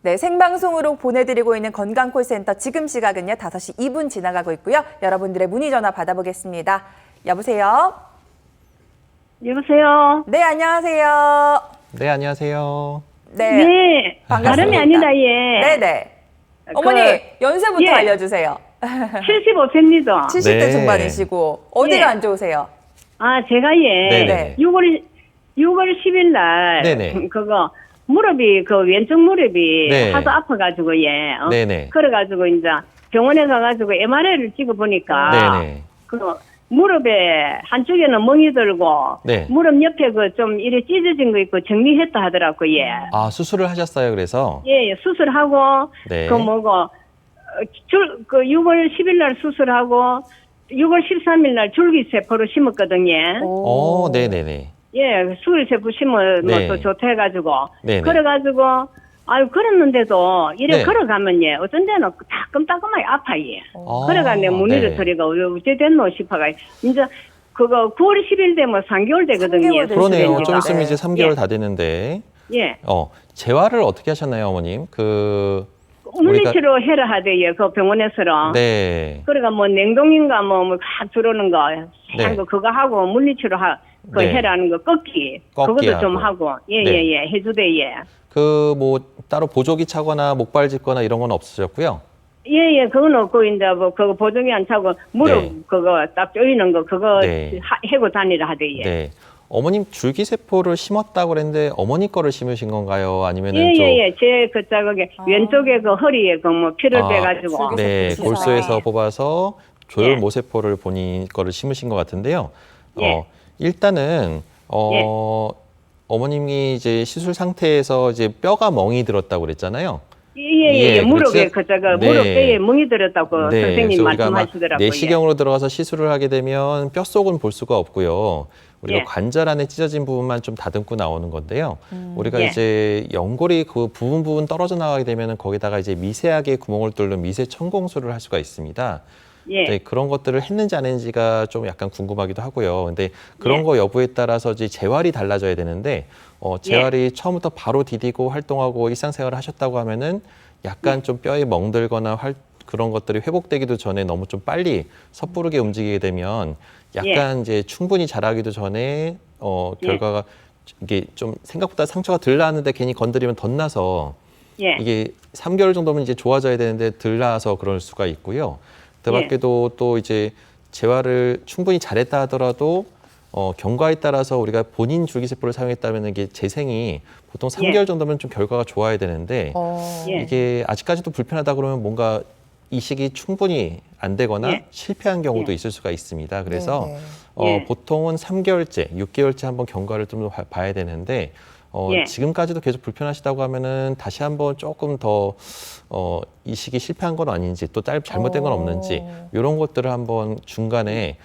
네, 생방송으로 보내드리고 있는 건강콜센터 지금 시각은요 5시 2분 지나가고 있고요. 여러분들의 문의 전화 받아보겠습니다. 여보세요? 여보세요? 네, 안녕하세요. 네, 안녕하세요. 네, 네. 반갑습니다. 다름이 아니라, 예. 네네. 어머니, 연세부터 예. 알려주세요. 75세입니다. 70대 네. 중반이시고 어디가 예. 안 좋으세요? 아, 제가 예. 네네. 6월 10일 날. 네네. 그거, 무릎이, 그 왼쪽 무릎이 네. 하도 아파가지고, 예. 네네. 그래가지고, 이제 병원에 가가지고 MRI를 찍어보니까. 네네. 그 무릎에 한쪽에는 멍이 들고. 네. 무릎 옆에 그 좀 이래 찢어진 거 있고 정리했다 하더라고, 예. 아, 수술을 하셨어요, 그래서? 예, 예, 수술하고. 네. 그 뭐고. 그 6월 10일 날 수술하고 6월 13일 날 줄기세포를 심었거든요. 네네네. 예, 줄기세포 심으면 네. 또 좋다 해가지고. 네네. 그래가지고, 아유, 그랬는데도 이래 네. 걸어가면 예, 어떤 데는 따끔따끔하게 아파요. 그래가 내 문의를 네. 드리고, 어째 됐노 싶어가. 이제 그거 9월 10일 되면 3개월 되거든요. 3개월 되시네요. 그러네요. 수술되니까. 좀 있으면 네. 이제 3개월 예. 다 되는데. 예. 재활을 어떻게 하셨나요, 어머님? 물리치료 해라 하대요, 그 병원에서는. 네. 그러니까 뭐 냉동인가 확 들어오는 거, 네. 한 거 그거 하고 물리치료 네. 해라는 거 꺾기 그것도 좀 하고 네. 예예예 해주대 예. 따로 보조기 차거나 목발 짚거나 이런 건 없으셨고요? 예예 그건 없고 이제 뭐 그거 보정이 안 차고 무릎 네. 그거 딱 조이는 거 그거 네. 해고 다니라 하대 예. 네. 어머님 줄기세포를 심었다고 그랬는데 어머니 거를 심으신 건가요? 아니면은 예예예 제 그 자국에 왼쪽에 그 허리에 그 뭐 피를 빼가지고 네, 줄기세포 골수에서 예. 뽑아서 조혈 예. 모세포를 본인 거를 심으신 것 같은데요. 예. 일단은 어머님이 이제 시술 상태에서 이제 뼈가 멍이 들었다고 그랬잖아요. 예예예 예, 무릎에 그렇죠? 그 네. 무릎뼈에 멍이 들었다고 네, 선생님 그래서 우리가 막 말씀하시더라고요. 내시경으로 들어가서 시술을 하게 되면 뼈 속은 볼 수가 없고요. 우리가 예. 관절 안에 찢어진 부분만 좀 다듬고 나오는 건데요. 우리가 예. 이제 연골이 그 부분 떨어져 나가게 되면 거기다가 이제 미세하게 구멍을 뚫는 미세 천공술을 할 수가 있습니다. 예. 네, 그런 것들을 했는지 안 했는지가 좀 약간 궁금하기도 하고요. 근데 그런 예. 거 여부에 따라서 이제 재활이 달라져야 되는데 재활이 처음부터 바로 디디고 활동하고 일상생활을 하셨다고 하면은 약간 좀 뼈에 멍들거나 그런 것들이 회복되기도 전에 너무 좀 빨리 섣부르게 움직이게 되면 약간 이제 충분히 자라기도 전에 결과가 이게 좀 생각보다 상처가 덜 나는데 괜히 건드리면 덧나서 예. 이게 3개월 정도면 이제 좋아져야 되는데 덜 나서 그럴 수가 있고요. 그 밖에도 또 이제 재활을 충분히 잘했다 하더라도 경과에 따라서 우리가 본인 줄기세포를 사용했다면 이게 재생이 보통 3개월 정도면 좀 결과가 좋아야 되는데 예. 이게 아직까지도 불편하다 그러면 뭔가 이식이 충분히 안 되거나 실패한 경우도 있을 수가 있습니다. 그래서 보통은 3개월째, 6개월째 한번 경과를 좀 봐야 되는데 지금까지도 계속 불편하시다고 하면은 다시 한번 조금 더 이식이 실패한 건 아닌지 또 잘못된 건 없는지 이런 것들을 한번 중간에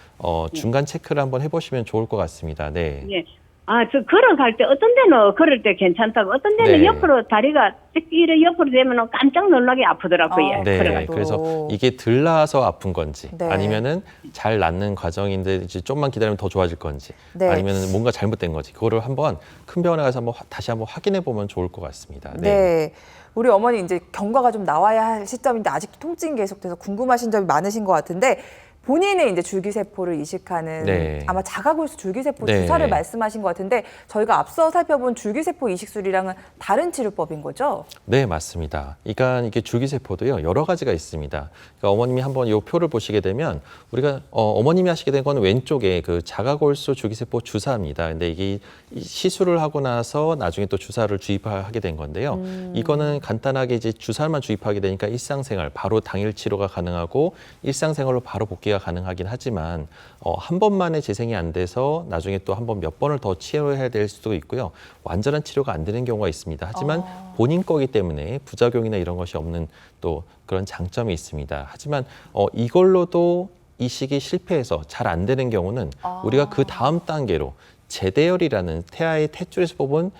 중간 체크를 한번 해보시면 좋을 것 같습니다. 네. 예. 아, 저 걸어갈 때 어떤 데는 걸을 때 괜찮다고 어떤 데는 네. 옆으로 다리가 이래 옆으로 되면 깜짝 놀라게 아프더라고요. 네, 걸어가지고. 그래서 이게 덜 나아서 아픈 건지 네. 아니면은 잘 낫는 과정인데 이제 좀만 기다리면 더 좋아질 건지 네. 아니면은 뭔가 잘못된 건지 그거를 한번 큰 병원에 가서 다시 한번 확인해 보면 좋을 것 같습니다. 네. 우리 어머니 이제 경과가 좀 나와야 할 시점인데 아직도 통증이 계속돼서 궁금하신 점이 많으신 것 같은데 본인의 이제 줄기세포를 이식하는 네. 아마 자가골수 줄기세포 네. 주사를 말씀하신 것 같은데 저희가 앞서 살펴본 줄기세포 이식술이랑은 다른 치료법인 거죠? 네, 맞습니다. 그러니까 이게 줄기세포도요 여러 가지가 있습니다. 그러니까 어머님이 한번 이 표를 보시게 되면 우리가 어머님이 하시게 된 건 왼쪽에 그 자가골수 줄기세포 주사입니다. 근데 이게 시술을 하고 나서 나중에 또 주사를 주입하게 된 건데요. 이거는 간단하게 이제 주사만 주입하게 되니까 일상생활 바로 당일 치료가 가능하고 일상생활로 바로 복귀가 가능하긴 하지만 한 번만에 재생이 안 돼서 나중에 또 한 번 몇 번을 더 치료해야 될 수도 있고요. 완전한 치료가 안 되는 경우가 있습니다. 하지만 본인 거기 때문에 부작용이나 이런 것이 없는 또 그런 장점이 있습니다. 하지만 이걸로도 이식이 실패해서 잘 안 되는 경우는 우리가 그 다음 단계로 재대열이라는 태아의 탯줄에서 뽑은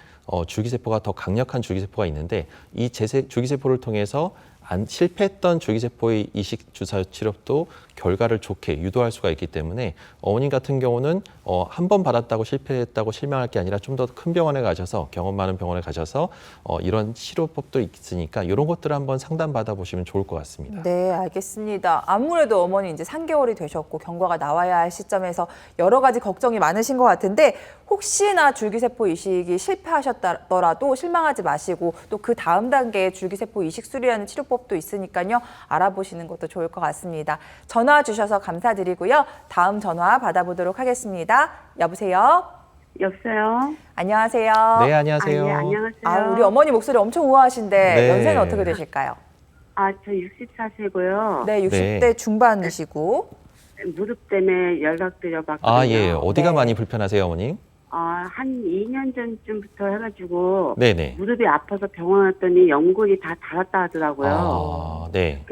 줄기세포가 더 강력한 줄기세포가 있는데 이 줄기세포를 통해서 실패했던 줄기세포의 이식 주사 치료도 결과를 좋게 유도할 수가 있기 때문에 어머님 같은 경우는 한 번 받았다고 실패했다고 실망할 게 아니라 좀 더 큰 병원에 가셔서 경험 많은 병원에 가셔서 이런 치료법도 있으니까 이런 것들을 한번 상담 받아보시면 좋을 것 같습니다. 네, 알겠습니다. 아무래도 어머니 이제 3개월이 되셨고 경과가 나와야 할 시점에서 여러 가지 걱정이 많으신 것 같은데 혹시나 줄기세포 이식이 실패하셨더라도 실망하지 마시고 또 그 다음 단계에 줄기세포 이식술이라는 치료법도 있으니까요. 알아보시는 것도 좋을 것 같습니다. 전화 주셔서 감사드리고요. 다음 전화 받아보도록 하겠습니다. 여보세요? 여보세요? 안녕하세요. 네, 안녕하세요. 예, 안녕하세요. 우리 어머니 목소리 엄청 우아하신데 네. 연세는 어떻게 되실까요? 저 64세고요. 네, 60대 네. 중반이시고. 무릎 때문에 연락드려봤거든요. 아, 예. 어디가 네. 많이 불편하세요, 어머님? 한 2년 전쯤부터 해가지고 네네. 무릎이 아파서 병원 왔더니 연골이 다 닳았다 하더라고요. 아, 네.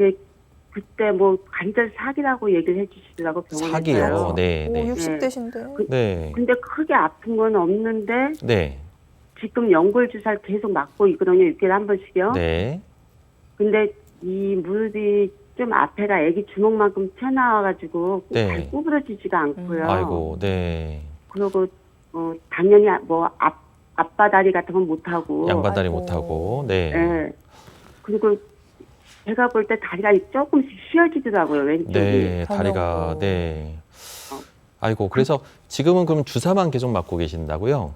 그때 뭐 관절 사기라고 얘기를 해주시더라고 병원에서. 사기요. 네, 오, 네. 60대신데. 네. 근데 크게 아픈 건 없는데 네. 지금 연골 주사를 계속 맞고 있거든요. 6개월에 한 번씩요. 네. 근데 이 무릎이 좀 앞에가 애기 주먹만큼 튀어나와가지고 네. 잘 구부러지지가 않고요. 아이고, 네. 그리고 당연히 뭐 앞바다리 같은 건 못 하고. 양반다리 아이고. 못하고, 네. 예. 그리고 제가 볼 때 다리가 조금씩 휘어지더라고요, 왼쪽이. 네, 다리가, 전혀도. 네. 아이고, 그래서 지금은 그럼 주사만 계속 맞고 계신다고요?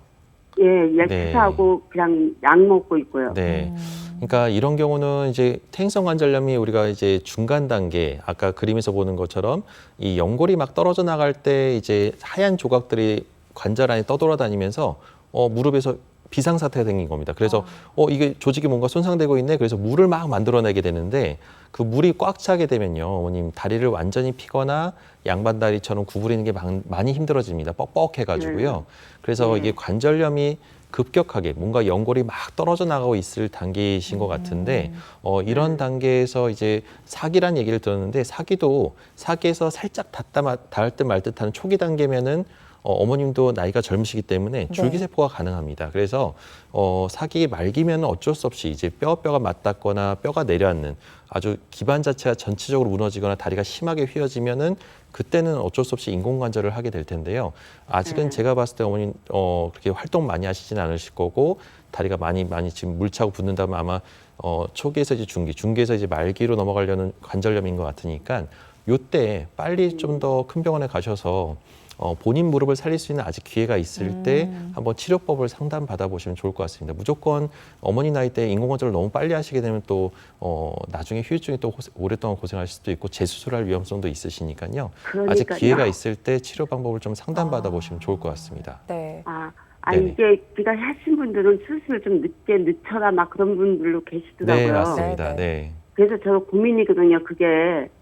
예, 약 네. 주사하고 그냥 약 먹고 있고요. 네. 그러니까 이런 경우는 이제 퇴행성 관절염이 우리가 이제 중간 단계, 아까 그림에서 보는 것처럼 이 연골이 막 떨어져 나갈 때 이제 하얀 조각들이 관절 안에 떠돌아다니면서 무릎에서 비상사태가 생긴 겁니다. 그래서 이게 조직이 뭔가 손상되고 있네. 그래서 물을 막 만들어내게 되는데 그 물이 꽉 차게 되면요, 어머님 다리를 완전히 피거나 양반다리처럼 구부리는 게 많이 힘들어집니다. 뻑뻑해가지고요. 그래서 이게 관절염이 급격하게 뭔가 연골이 막 떨어져 나가고 있을 단계이신 것 같은데 이런 단계에서 이제 사기란 얘기를 들었는데 사기에서 살짝 닿을 듯 말 듯하는 초기 단계면은 어머님도 나이가 젊으시기 때문에 줄기세포가 가능합니다. 그래서 사기 말기면 어쩔 수 없이 이제 뼈가 맞닿거나 뼈가 내려앉는 아주 기반 자체가 전체적으로 무너지거나 다리가 심하게 휘어지면은 그때는 어쩔 수 없이 인공관절을 하게 될 텐데요. 아직은 제가 봤을 때 어머님 그렇게 활동 많이 하시지는 않으실 거고 다리가 많이 지금 물차고 붓는다면 아마 초기에서 이제 중기에서 이제 말기로 넘어가려는 관절염인 것 같으니까 요때 빨리 좀 더 큰 병원에 가셔서 본인 무릎을 살릴 수 있는 아직 기회가 있을 때 한번 치료법을 상담 받아보시면 좋을 것 같습니다. 무조건 어머니 나이 때 인공관절을 너무 빨리 하시게 되면 또 나중에 후유증이 또 오랫동안 고생하실 수도 있고 재수술할 위험성도 있으시니까요. 아직 그러니까요. 기회가 있을 때 치료 방법을 좀 상담 받아보시면 좋을 것 같습니다. 네. 네네. 이게 그러니까 하신 분들은 수술 좀 늦춰라 막 그런 분들로 계시더라고요. 네, 맞습니다. 네, 네. 그래서 저 고민이거든요. 그게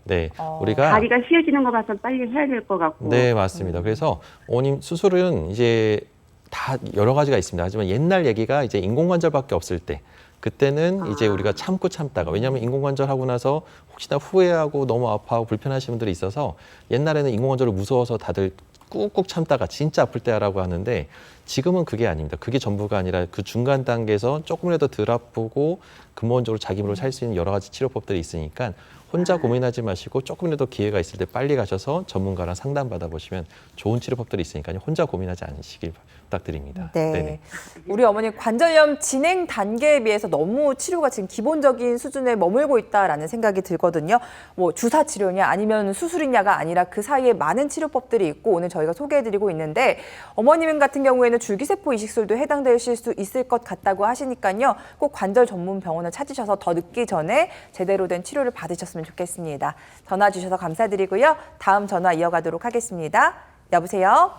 네, 우리가 다리가 휘어지는 거 봐서 빨리 해야 될 것 같고. 네, 맞습니다. 그래서 어머님 수술은 이제 다 여러 가지가 있습니다. 하지만 옛날 얘기가 이제 인공관절밖에 없을 때 그때는 이제 우리가 참다가 왜냐하면 인공관절 하고 나서 혹시나 후회하고 너무 아파하고 불편하신 분들이 있어서 옛날에는 인공관절을 무서워서 다들 꾹꾹 참다가 진짜 아플 때 하라고 하는데 지금은 그게 아닙니다. 그게 전부가 아니라 그 중간 단계에서 조금이라도 덜 아프고 근본적으로 자기 무릎을 살 수 있는 여러 가지 치료법들이 있으니까 혼자 고민하지 마시고 조금이라도 기회가 있을 때 빨리 가셔서 전문가랑 상담 받아보시면 좋은 치료법들이 있으니까요. 혼자 고민하지 않으시길 부탁드립니다. 네. 네네. 우리 어머니 관절염 진행 단계에 비해서 너무 치료가 지금 기본적인 수준에 머물고 있다라는 생각이 들거든요. 뭐 주사 치료냐 아니면 수술이냐가 아니라 그 사이에 많은 치료법들이 있고 오늘 저희가 소개해드리고 있는데 어머님 같은 경우에는 줄기세포 이식술도 해당되실 수 있을 것 같다고 하시니까요. 꼭 관절 전문 병원을 찾으셔서 더 늦기 전에 제대로 된 치료를 받으셨으면 좋겠습니다. 전화 주셔서 감사드리고요. 다음 전화 이어가도록 하겠습니다. 여보세요?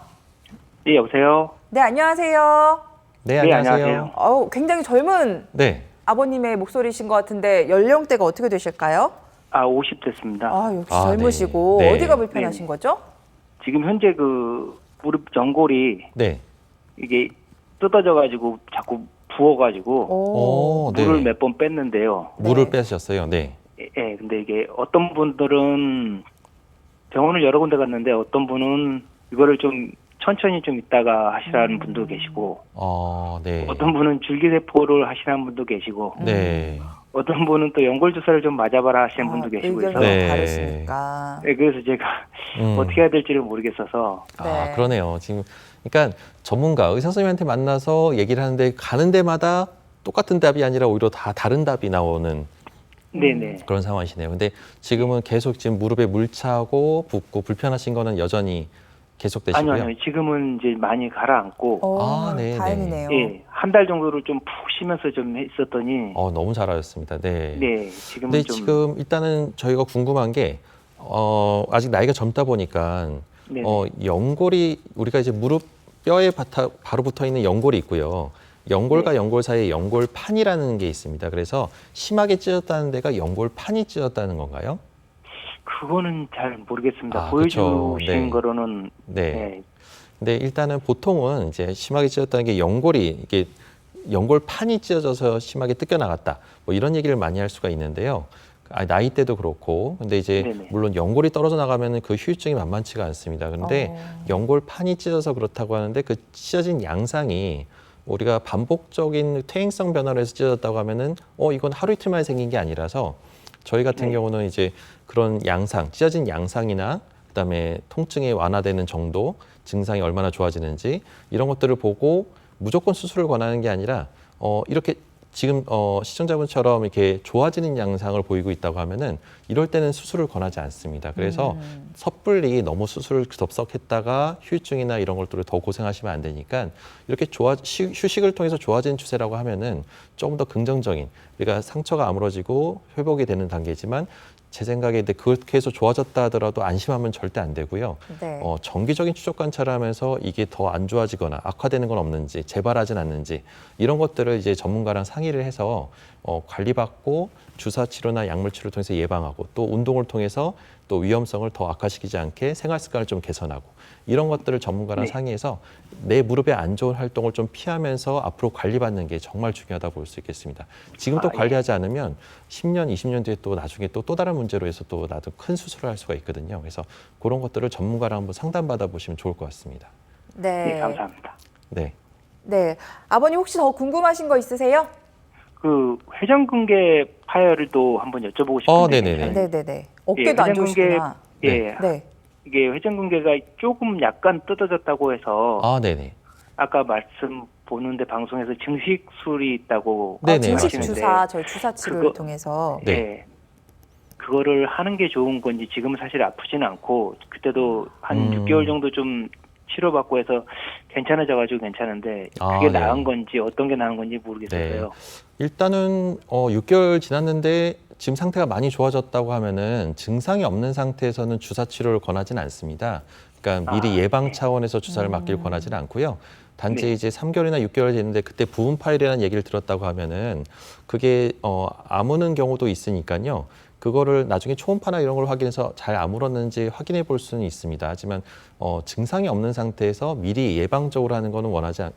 네, 여보세요? 네, 안녕하세요. 네, 네, 안녕하세요. 안녕하세요. 굉장히 젊은 네. 아버님의 목소리이신 것 같은데 연령대가 어떻게 되실까요? 50대입니다. 역시 아, 젊으시고 네. 네. 어디가 불편하신 거죠? 지금 현재 그 무릎 연골이 네. 이게 뜯어져가지고 자꾸 부어가지고 네. 물을 몇 번 뺐는데요. 물을 네. 빼셨어요. 네. 예, 근데 이게 어떤 분들은 병원을 여러 군데 갔는데 어떤 분은 이거를 좀 천천히 좀 있다가 하시라는 분도 계시고 네. 어떤 분은 줄기세포를 하시라는 분도 계시고 네. 어떤 분은 또 연골 주사를 좀 맞아봐라 하시는 분도 계시고 의견이 해서 네. 다르시니까. 네, 그래서 제가 어떻게 해야 될지를 모르겠어서 아, 네. 그러네요. 지금 그러니까 전문가 의사 선생님한테 만나서 얘기를 하는데 가는 데마다 똑같은 답이 아니라 오히려 다 다른 답이 나오는 네네. 그런 상황이시네요. 근데 지금은 계속 지금 무릎에 물차고 붓고 불편하신 거는 여전히 계속되시고요. 아니요. 지금은 이제 많이 가라앉고 아, 네, 다행이네요. 예, 한 달 정도를 좀 푹 쉬면서 좀 있었더니 너무 잘하셨습니다. 네. 네, 지금은 근데 좀 지금 일단은 저희가 궁금한 게 아직 나이가 젊다 보니까 네네. 연골이 우리가 이제 무릎 뼈에 바로 붙어 있는 연골이 있고요. 연골과 네. 연골 사이에 연골판이라는 게 있습니다. 그래서 심하게 찢었다는 데가 연골판이 찢었다는 건가요? 그거는 잘 모르겠습니다. 아, 그쵸. 보여주신 네. 거로는 네. 네. 근데 일단은 보통은 이제 심하게 찢었다는 게 연골이 이게 연골판이 찢어져서 심하게 뜯겨 나갔다. 뭐 이런 얘기를 많이 할 수가 있는데요. 나이 때도 그렇고, 근데 이제 네네. 물론 연골이 떨어져 나가면은 그 휴유증이 만만치가 않습니다. 근데 연골판이 찢어서 그렇다고 하는데 그 찢어진 양상이 우리가 반복적인 퇴행성 변화로 해서 찢어졌다고 하면은 이건 하루 이틀 만에 생긴 게 아니라서 저희 같은 네. 경우는 이제 그런 양상, 찢어진 양상이나 그다음에 통증이 완화되는 정도, 증상이 얼마나 좋아지는지 이런 것들을 보고 무조건 수술을 권하는 게 아니라 이렇게 지금 시청자분처럼 이렇게 좋아지는 양상을 보이고 있다고 하면은 이럴 때는 수술을 권하지 않습니다. 그래서 섣불리 너무 수술을 덥석했다가 휴유증이나 이런 것들을 더 고생하시면 안 되니까 이렇게 휴식을 통해서 좋아지는 추세라고 하면은 조금 더 긍정적인, 우리가 상처가 아물어지고 회복이 되는 단계지만 제 생각에 근데 그렇게 해서 좋아졌다 하더라도 안심하면 절대 안 되고요. 네. 정기적인 추적 관찰을 하면서 이게 더 안 좋아지거나 악화되는 건 없는지, 재발하진 않는지 이런 것들을 이제 전문가랑 상의를 해서 관리받고 주사 치료나 약물 치료를 통해서 예방하고 또 운동을 통해서 또 위험성을 더 악화시키지 않게 생활 습관을 좀 개선하고 이런 것들을 전문가랑 네. 상의해서 내 무릎에 안 좋은 활동을 좀 피하면서 앞으로 관리받는 게 정말 중요하다 볼 수 있겠습니다. 지금 또 예. 관리하지 않으면 10년, 20년 뒤에 또 나중에 또 다른 문제로 해서 또 나도 큰 수술을 할 수가 있거든요. 그래서 그런 것들을 전문가랑 한번 상담받아 보시면 좋을 것 같습니다. 네. 네, 감사합니다. 네. 네. 아버님 혹시 더 궁금하신 거 있으세요? 그 회전근개 파열도 한번 여쭤보고 싶은데 네네네. 괜찮아요? 네네네. 어깨도 안 회전근개 좋으시구나. 예, 네. 이게 회전근개가 조금 약간 뜯어졌다고 해서 네네. 아까 말씀 보는데 방송에서 증식술이 있다고 네네, 증식 맞습니다. 주사, 저희 주사 치료를 그거- 통해서. 네. 예. 그거를 하는 게 좋은 건지 지금은 사실 아프지는 않고 그때도 한 6개월 정도 좀 치료받고 해서 괜찮아져가지고 괜찮은데 그게 네. 나은 건지 어떤 게 나은 건지 모르겠어요. 일단은 6개월 지났는데 지금 상태가 많이 좋아졌다고 하면은 증상이 없는 상태에서는 주사 치료를 권하지는 않습니다. 그러니까 미리 예방 차원에서 주사를 맞길 권하지는 않고요. 단지 네. 이제 3개월이나 6개월 됐는데 그때 부분 파열이라는 얘기를 들었다고 하면은 그게 아무는 경우도 있으니까요. 그거를 나중에 초음파나 이런 걸 확인해서 잘 아물었는지 확인해 볼 수는 있습니다. 하지만 증상이 없는 상태에서 미리 예방적으로 하는 거는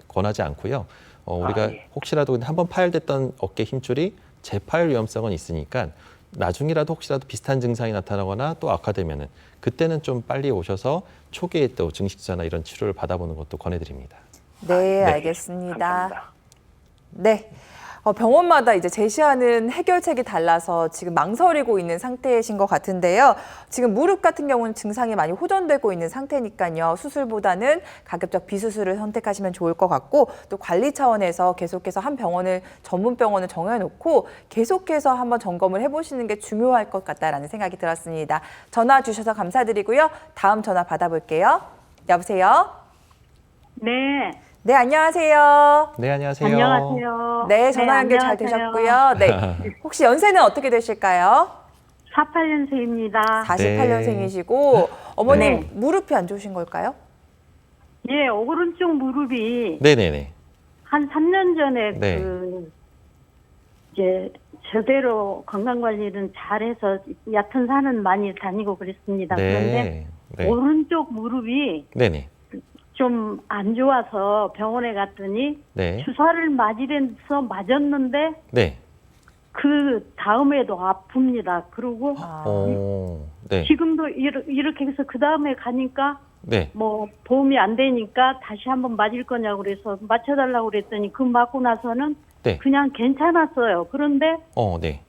권하지 않고요. 우리가 예. 혹시라도 한번 파열됐던 어깨 힘줄이 재파열 위험성은 있으니까 나중이라도 혹시라도 비슷한 증상이 나타나거나 또 악화되면은 그때는 좀 빨리 오셔서 초기에 또 증식주사나 이런 치료를 받아보는 것도 권해드립니다. 네, 알겠습니다. 감사합니다. 네. 병원마다 이제 제시하는 해결책이 달라서 지금 망설이고 있는 상태이신 것 같은데요. 지금 무릎 같은 경우는 증상이 많이 호전되고 있는 상태니까요. 수술보다는 가급적 비수술을 선택하시면 좋을 것 같고 또 관리 차원에서 계속해서 한 병원을 전문 병원을 정해놓고 계속해서 한번 점검을 해보시는 게 중요할 것 같다라는 생각이 들었습니다. 전화 주셔서 감사드리고요. 다음 전화 받아볼게요. 여보세요? 네. 네, 안녕하세요. 네, 안녕하세요. 안녕하세요. 네, 전화 연결 잘 안녕하세요. 되셨고요. 네. 혹시 연세는 어떻게 되실까요? 48년생입니다. 48년생이시고 어머님 네. 무릎이 안 좋으신 걸까요? 예, 오른쪽 무릎이 네네네. 한 3년 전에 네. 이제 제대로 건강 관리는 잘해서 얕은 산은 많이 다니고 그랬습니다. 그런데 네. 오른쪽 무릎이 네네. 좀 안 좋아서 병원에 갔더니 네. 주사를 맞으면서 맞았는데 네. 그 다음에도 아픕니다. 그리고 네. 지금도 이렇게 해서 그 다음에 가니까 네. 뭐 도움이 안 되니까 다시 한번 맞을 거냐고 그래서 맞춰달라고 그랬더니 그 맞고 나서는 네. 그냥 괜찮았어요. 그런데 네.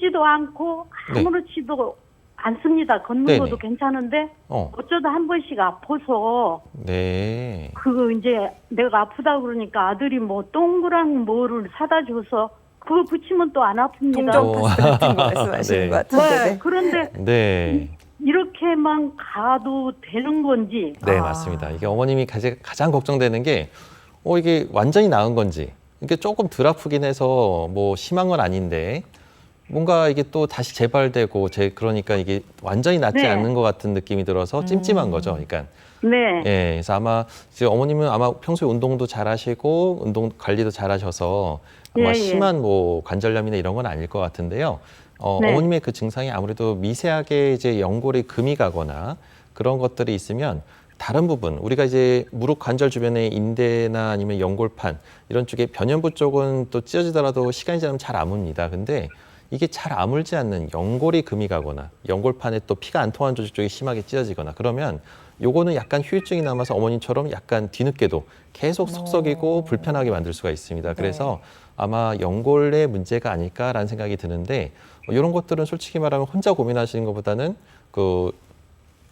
걷지도 않고 네. 아무렇지도 않습니다. 걷는 네네. 것도 괜찮은데 어. 어쩌다 한 번씩 아파서 네. 그거 이제 내가 아프다 그러니까 아들이 뭐 동그란 뭐를 사다 줘서 그거 붙이면 또 안 아픕니다. 동전 파스 같은 거 말씀하시는 네. 것 같은데. 네, 네. 그런데 네. 이렇게만 가도 되는 건지 네, 아. 맞습니다. 이게 어머님이 가장 걱정되는 게, 이게 완전히 나은 건지, 이게 조금 덜 아프긴 해서 뭐 심한 건 아닌데, 뭔가 이게 또 다시 재발되고, 그러니까 이게 완전히 낫지 네. 않는 것 같은 느낌이 들어서 찜찜한 거죠. 그러니까. 네. 예, 그래서 아마 지금 어머님은 아마 평소에 운동도 잘하시고, 운동 관리도 잘하셔서 아마 예, 예. 심한 뭐 관절염이나 이런 건 아닐 것 같은데요. 네. 어머님의 그 증상이 아무래도 미세하게 이제 연골에 금이 가거나 그런 것들이 있으면 다른 부분, 우리가 이제 무릎 관절 주변에 인대나 아니면 연골판 이런 쪽에 변연부 쪽은 또 찢어지더라도 시간이 지나면 잘 아뭅니다. 근데 이게 잘 아물지 않는 연골이 금이 가거나 연골판에 또 피가 안 통하는 조직 쪽이 심하게 찢어지거나 그러면 요거는 약간 후유증이 남아서 어머님처럼 약간 뒤늦게도 계속 석석이고 불편하게 만들 수가 있습니다. 그래서 아마 연골의 문제가 아닐까라는 생각이 드는데 이런 것들은 솔직히 말하면 혼자 고민하시는 것보다는 그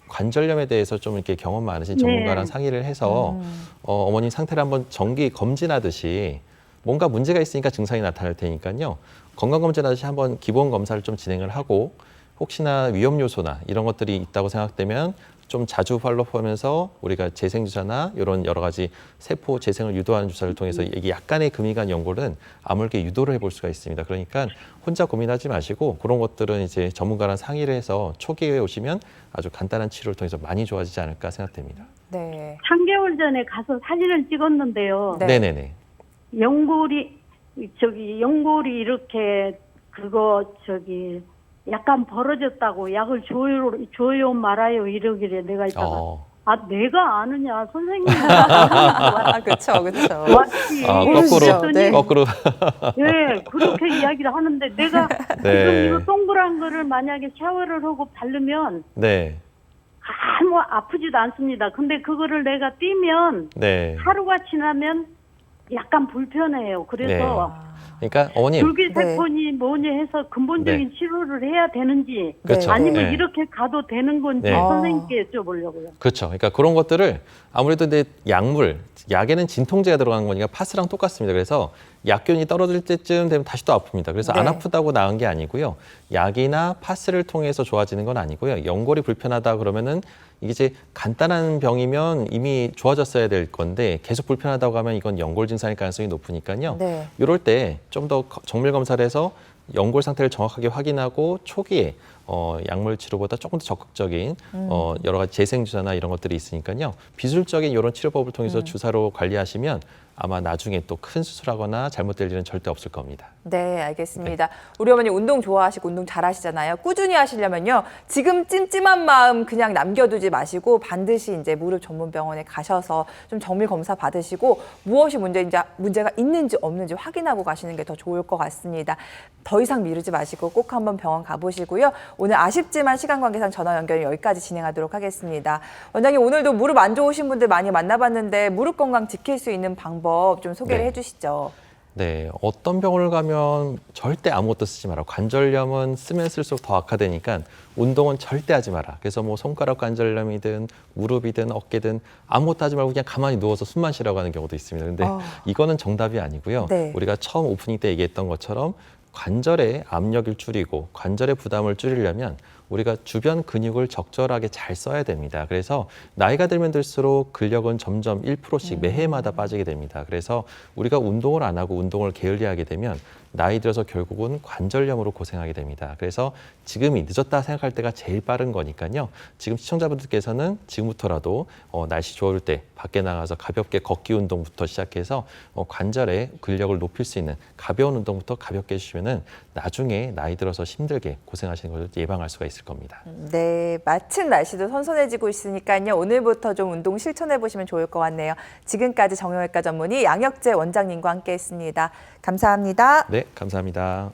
관절염에 대해서 좀 이렇게 경험 많으신 전문가랑 상의를 해서 어머님 상태를 한번 정기 검진하듯이 뭔가 문제가 있으니까 증상이 나타날 테니까요. 건강검진하듯이 한번 기본 검사를 좀 진행을 하고 혹시나 위험 요소나 이런 것들이 있다고 생각되면 좀 자주 팔로우하면서 우리가 재생주사나 이런 여러 가지 세포 재생을 유도하는 주사를 통해서 이게 약간의 금이 간 연골은 아물게 유도를 해볼 수가 있습니다. 그러니까 혼자 고민하지 마시고 그런 것들은 이제 전문가랑 상의를 해서 초기에 오시면 아주 간단한 치료를 통해서 많이 좋아지지 않을까 생각됩니다. 네. 3개월 전에 가서 사진을 찍었는데요. 네. 네네네. 연골이 이렇게 약간 벌어졌다고 약을 줘요 말아요 이러길래 내가 있다가 내가 아느냐 선생님이 아, 그렇죠, 그렇죠. 왔지. 거꾸로, 네. 거꾸로. 네, 그렇게 이야기를 하는데 내가 네. 지금 이거 동그란 거를 만약에 샤워를 하고 바르면 네. 아무 아프지도 않습니다. 근데 그거를 내가 띄면 네. 하루가 지나면 약간 불편해요. 그래서 그러니까 어머님. 줄기세포니 뭐니 해서 근본적인 치료를 해야 되는지 그렇죠. 아니면 네. 이렇게 가도 되는 건지 네. 선생님께 여쭤보려고요. 그렇죠. 그러니까 그런 것들을 아무래도 이제 약에는 진통제가 들어간 거니까 파스랑 똑같습니다. 그래서 약균이 떨어질 때쯤 되면 다시 또 아픕니다. 그래서 안 네. 아프다고 나은 게 아니고요. 약이나 파스를 통해서 좋아지는 건 아니고요. 연골이 불편하다 그러면은 이게 이제 간단한 병이면 이미 좋아졌어야 될 건데 계속 불편하다고 하면 이건 연골 증상일 가능성이 높으니까요. 네. 이럴 때 좀 더 정밀 검사를 해서 연골 상태를 정확하게 확인하고 초기에 약물 치료보다 조금 더 적극적인 여러 가지 재생주사나 이런 것들이 있으니까요. 비술적인 이런 치료법을 통해서 주사로 관리하시면 아마 나중에 또 큰 수술하거나 잘못될 일은 절대 없을 겁니다. 네, 알겠습니다. 우리 어머니 운동 좋아하시고 운동 잘하시잖아요. 꾸준히 하시려면요. 지금 찜찜한 마음 그냥 남겨두지 마시고 반드시 이제 무릎 전문 병원에 가셔서 좀 정밀 검사 받으시고 무엇이 문제가 있는지 없는지 확인하고 가시는 게 더 좋을 것 같습니다. 더 이상 미루지 마시고 꼭 한번 병원 가보시고요. 오늘 아쉽지만 시간 관계상 전화 연결 여기까지 진행하도록 하겠습니다. 원장님 오늘도 무릎 안 좋으신 분들 많이 만나봤는데 무릎 건강 지킬 수 있는 방법 좀 소개를 해주시죠. 네, 어떤 병원을 가면 절대 아무것도 쓰지 마라. 관절염은 쓰면 쓸수록 더 악화되니까 운동은 절대 하지 마라. 그래서 뭐 손가락 관절염이든 무릎이든 어깨든 아무것도 하지 말고 그냥 가만히 누워서 숨만 쉬라고 하는 경우도 있습니다. 근데 이거는 정답이 아니고요. 네. 우리가 처음 오프닝 때 얘기했던 것처럼 관절의 압력을 줄이고 관절의 부담을 줄이려면 우리가 주변 근육을 적절하게 잘 써야 됩니다. 그래서 나이가 들면 들수록 근력은 점점 1%씩 매해마다 빠지게 됩니다. 그래서 우리가 운동을 안 하고 운동을 게을리하게 되면 나이 들어서 결국은 관절염으로 고생하게 됩니다. 그래서 지금이 늦었다 생각할 때가 제일 빠른 거니까요. 지금 시청자분들께서는 지금부터라도 날씨 좋을 때 밖에 나가서 가볍게 걷기 운동부터 시작해서 관절의 근력을 높일 수 있는 가벼운 운동부터 가볍게 해주시면은 나중에 나이 들어서 힘들게 고생하시는 것을 예방할 수가 있을 겁니다. 네, 마침 날씨도 선선해지고 있으니까요. 오늘부터 좀 운동 실천해 보시면 좋을 것 같네요. 지금까지 정형외과 전문의 양혁재 원장님과 함께했습니다. 감사합니다. 네, 감사합니다.